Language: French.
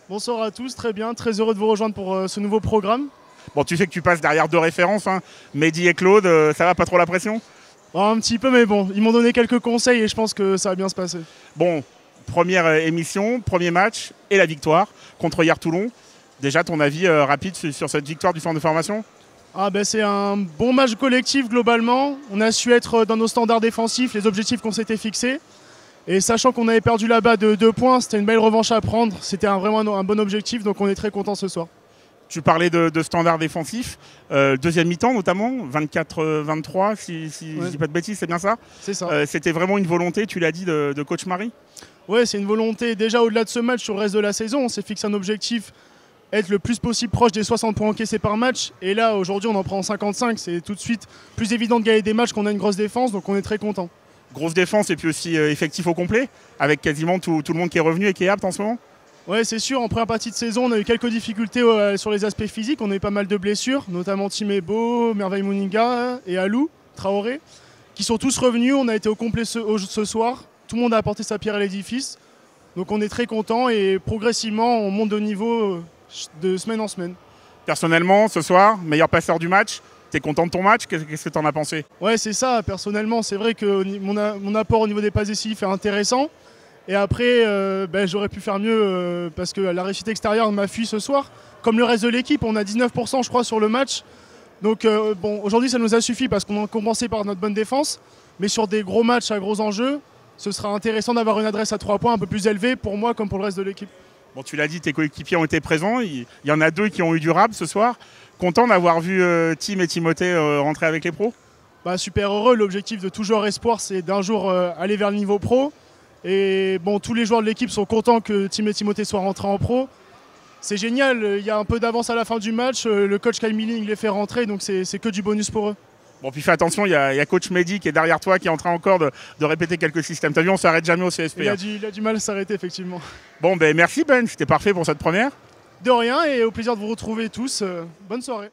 Bonsoir à tous, très bien, très heureux de vous rejoindre pour ce nouveau programme. Bon, tu sais que tu passes derrière deux références, hein. Mehdi et Claude, ça va pas trop la pression? Un petit peu, mais bon, ils m'ont donné quelques conseils et je pense que ça va bien se passer. Bon, première émission, premier match et la victoire contre hier Toulon. Déjà, ton avis rapide sur cette victoire du centre de formation? C'est un bon match collectif globalement. On a su être dans nos standards défensifs, les objectifs qu'on s'était fixés. Et sachant qu'on avait perdu là-bas de 2 points, c'était une belle revanche à prendre. C'était vraiment un bon objectif, donc on est très content ce soir. Tu parlais de standards défensifs, deuxième mi-temps notamment, 24-23, si je dis pas de bêtises, c'est bien ça? C'est ça. C'était vraiment une volonté, tu l'as dit, de coach Marie? Ouais, c'est une volonté. Déjà au-delà de ce match, sur le reste de la saison, on s'est fixé un objectif, être le plus possible proche des 60 points encaissés par match. Et là, aujourd'hui, on en prend 55. C'est tout de suite plus évident de gagner des matchs qu'on a une grosse défense, donc on est très content. Grosse défense et puis aussi effectif au complet, avec quasiment tout le monde qui est revenu et qui est apte en ce moment? Ouais, c'est sûr. En première partie de saison, on a eu quelques difficultés sur les aspects physiques. On a eu pas mal de blessures, notamment Timebo, Merveille Mouninga et Alou Traoré, qui sont tous revenus. On a été au complet ce soir. Tout le monde a apporté sa pierre à l'édifice. Donc on est très content et progressivement, on monte de niveau de semaine en semaine. Personnellement, ce soir, meilleur passeur du match. T'es content de ton match? Qu'est-ce que t'en as pensé? Ouais, c'est ça. Personnellement, c'est vrai que mon apport au niveau des passes décisives est intéressant. Et après, j'aurais pu faire mieux parce que la réussite extérieure m'a fui ce soir. Comme le reste de l'équipe, on a 19% je crois sur le match. Donc aujourd'hui ça nous a suffi parce qu'on a compensé par notre bonne défense. Mais sur des gros matchs à gros enjeux, ce sera intéressant d'avoir une adresse à 3 points un peu plus élevée pour moi comme pour le reste de l'équipe. Bon, tu l'as dit, tes coéquipiers ont été présents. Il y en a 2 qui ont eu du rap ce soir. Content d'avoir vu Tim et Timothée rentrer avec les pros? Super heureux. L'objectif de tout joueur espoir, c'est d'un jour aller vers le niveau pro. Et bon, tous les joueurs de l'équipe sont contents que Tim et Timothée soient rentrés en pro. C'est génial, il y a un peu d'avance à la fin du match. Le coach Kyle Milling les fait rentrer, donc c'est que du bonus pour eux. Bon, puis fais attention, il y a coach Mehdi qui est derrière toi, qui est en train encore de répéter quelques systèmes. T'as vu, on s'arrête jamais au CSP. Il a du mal à s'arrêter, effectivement. Bon, merci Ben, c'était parfait pour cette première. De rien, et au plaisir de vous retrouver tous. Bonne soirée.